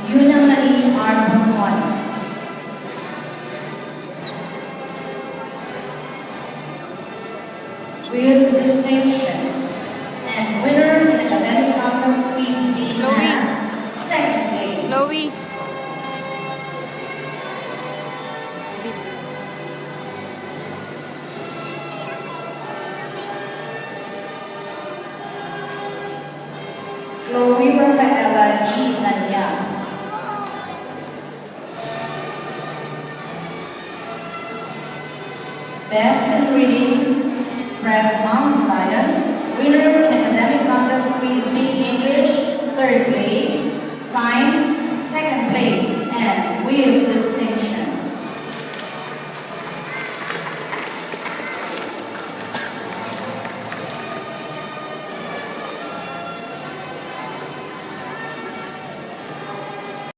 Yuna Marie R. Bonsones. With distinction and winner in the academic conference, please be Chloe. at second place. Chloe. Chloe Rafaela G. Nanya. Best in reading, Fred Mount Zion.